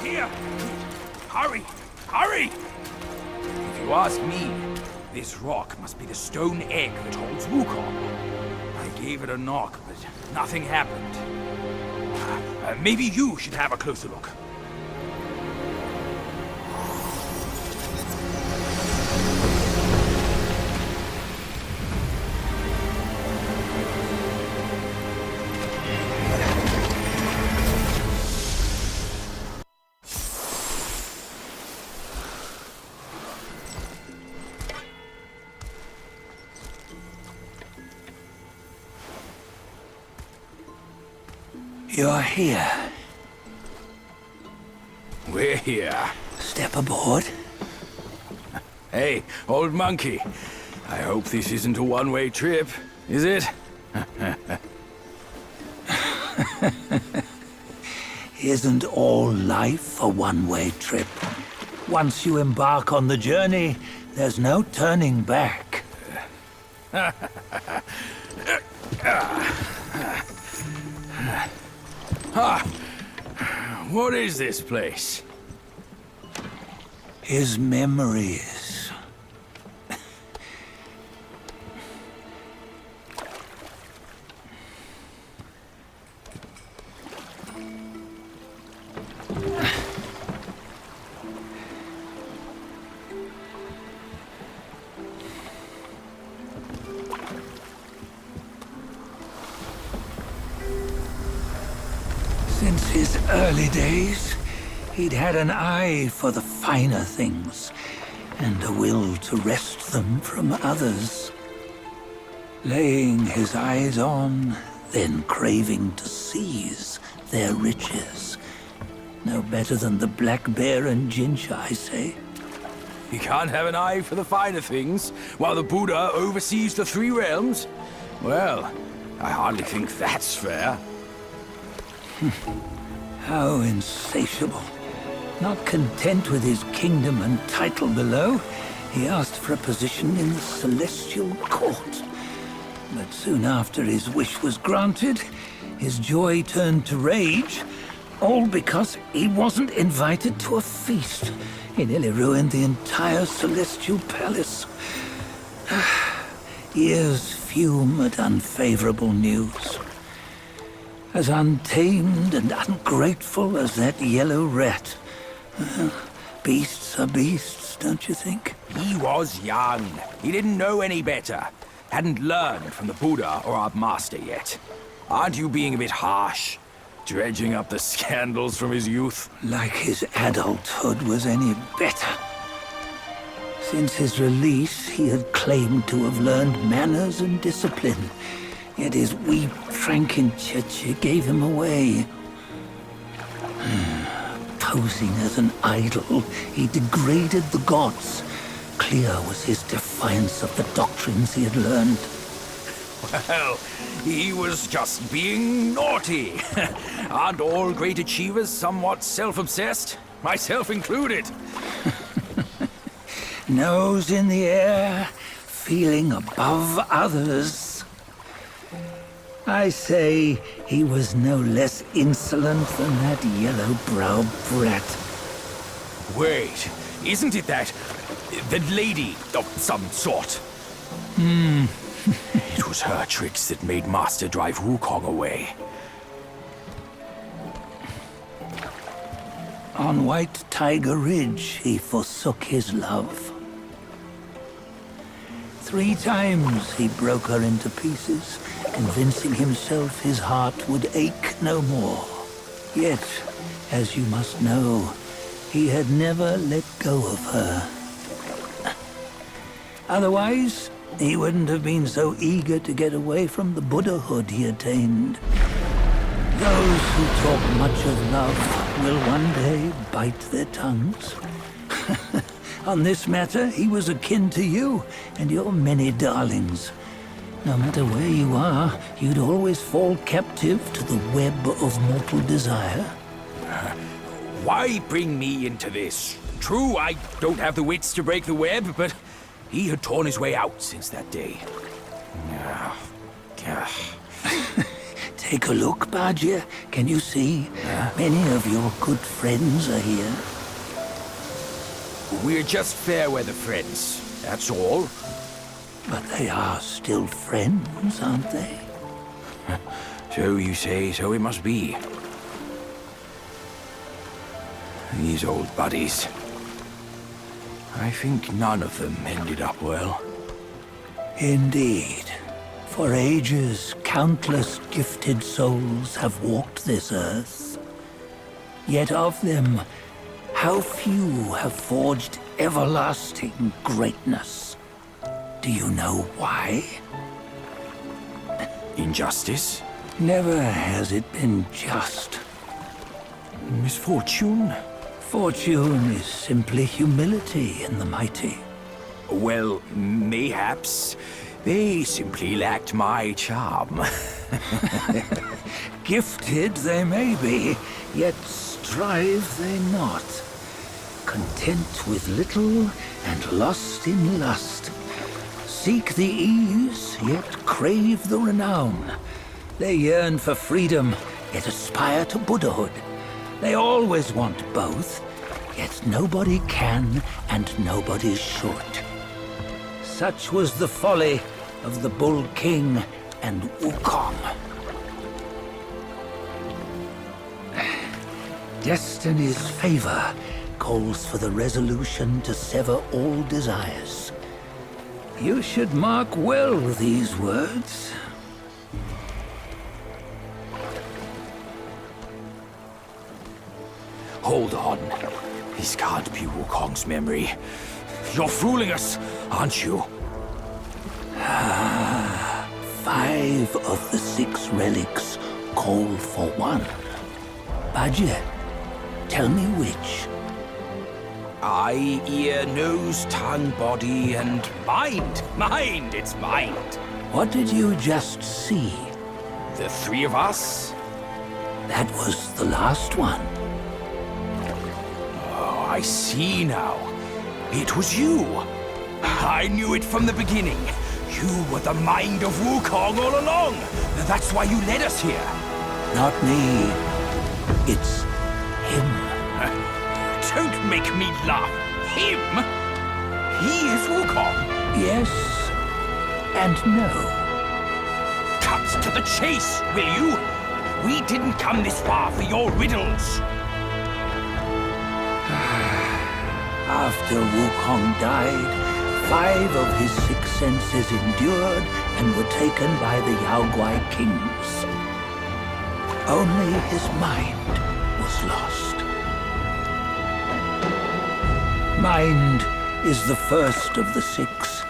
here! Hurry! Hurry! If you ask me, this rock must be the stone egg that holds Wukong. I gave it a knock, but nothing happened. Maybe you should have a closer look. You're here. We're here. Step aboard. Hey, old monkey. I hope this isn't a one-way trip, is it? Isn't all life a one-way trip? Once you embark on the journey, there's no turning back. What is this place? His memories. Since his early days, he'd had an eye for the finer things, and a will to wrest them from others. Laying his eyes on, then craving to seize their riches. No better than the black bear and Jinja, I say. You can't have an eye for the finer things, while the Buddha oversees the three realms? Well, I hardly think that's fair. How insatiable. Not content with his kingdom and title below, he asked for a position in the Celestial Court. But soon after his wish was granted, his joy turned to rage, all because he wasn't invited to a feast. He nearly ruined the entire Celestial Palace. Ears fume at unfavorable news. As untamed and ungrateful as that yellow rat. Beasts are beasts, don't you think? He was young. He didn't know any better. Hadn't learned from the Buddha or our master yet. Aren't you being a bit harsh? Dredging up the scandals from his youth? Like his adulthood was any better. Since his release, he had claimed to have learned manners and discipline. Yet his weak Frankenchurch gave him away. Posing as an idol, he degraded the gods. Clear was his defiance of the doctrines he had learned. Well, he was just being naughty. Aren't all great achievers somewhat self-obsessed? Myself included. Nose in the air, feeling above others. I say he was no less insolent than that yellow-browed brat. Wait, isn't it that lady of some sort? It was her tricks that made Master drive Wukong away. On White Tiger Ridge, he forsook his love. 3 times he broke her into pieces, convincing himself his heart would ache no more. Yet, as you must know, he had never let go of her. Otherwise, he wouldn't have been so eager to get away from the Buddhahood he attained. Those who talk much of love will one day bite their tongues. On this matter, he was akin to you and your many darlings. No matter where you are, you'd always fall captive to the web of mortal desire. Why bring me into this? True, I don't have the wits to break the web, but he had torn his way out since that day. Take a look, Badger. Can you see? Many of your good friends are here. We're just fair weather friends, that's all. But they are still friends, aren't they? So you say, so it must be. These old buddies. I think none of them ended up well. Indeed. For ages, countless gifted souls have walked this earth. Yet of them, how few have forged everlasting greatness? Do you know why? Injustice? Never has it been just. Misfortune? Fortune is simply humility in the mighty. Well, mayhaps. They simply lacked my charm. Gifted they may be, yet strive they not. Content with little and lost in lust. Seek the ease, yet crave the renown. They yearn for freedom, yet aspire to Buddhahood. They always want both, yet nobody can and nobody should. Such was the folly of the Bull King and Wukong. Destiny's favor calls for the resolution to sever all desires. You should mark well these words. Hold on. This can't be Wukong's memory. You're fooling us, aren't you? 5 of the 6 relics call for one. Badger, tell me which. Eye, ear, nose, tongue, body, and mind. Mind, it's mind. What did you just see? The 3 of us? That was the last one. Oh, I see now. It was you. I knew it from the beginning. You were the mind of Wukong all along. That's why you led us here. Not me. It's him. Don't make me laugh. Him? He is Wukong. Yes and no. Cut to the chase, will you? We didn't come this far for your riddles. After Wukong died, 5 of his 6 senses endured and were taken by the Yaoguai kings. Only his mind was lost. Mind is the first of the 6.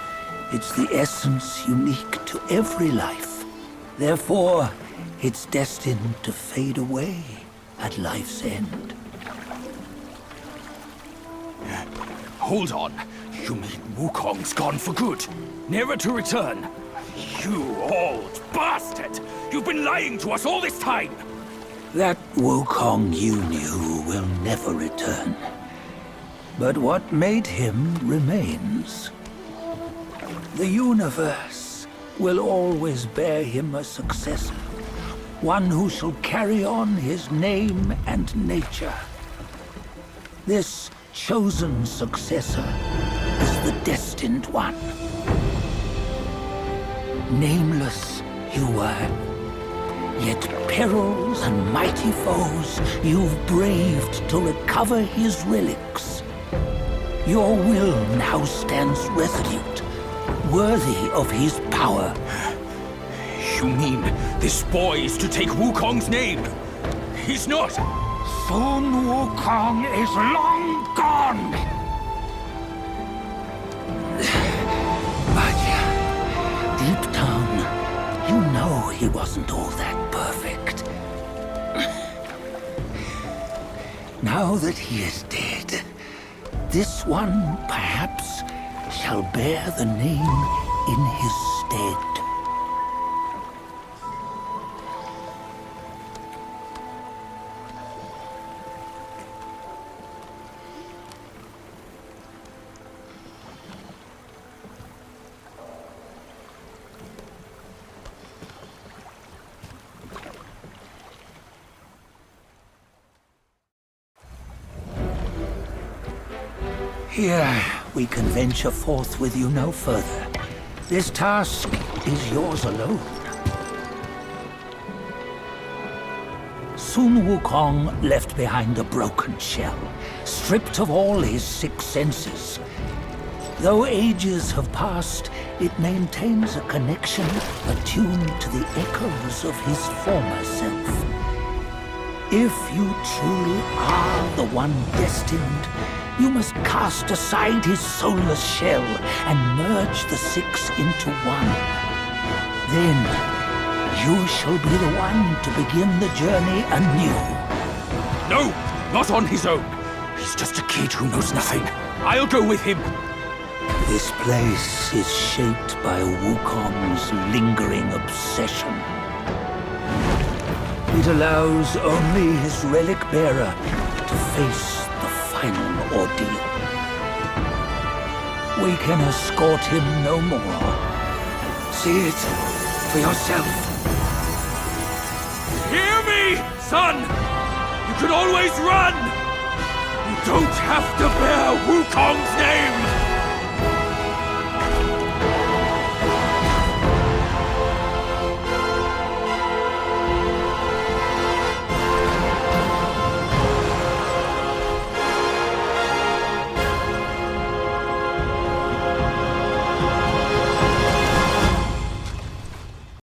It's the essence unique to every life. Therefore, it's destined to fade away at life's end. Hold on. You mean Wukong's gone for good? Never to return? You old bastard! You've been lying to us all this time! That Wukong you knew will never return. But what made him remains. The universe will always bear him a successor. One who shall carry on his name and nature. This chosen successor is the destined one. Nameless you were, yet perils and mighty foes you've braved to recover his relics. Your will now stands resolute, worthy of his power. You mean this boy is to take Wukong's name? He's not! Soon Wukong is long gone! But deep down, you know he wasn't all that perfect. Now that he is dead, this one, perhaps, shall bear the name in his stead. Here, we can venture forth with you no further. This task is yours alone. Soon Wukong left behind a broken shell, stripped of all his 6 senses. Though ages have passed, it maintains a connection attuned to the echoes of his former self. If you truly are the one destined, you must cast aside his soulless shell and merge the 6 into one. Then, you shall be the one to begin the journey anew. No, not on his own. He's just a kid who knows nothing. I'll go with him. This place is shaped by Wukong's lingering obsession. It allows only his relic bearer to face the final ordeal. We can escort him no more. See it for yourself. Hear me, son! You can always run! You don't have to bear Wukong!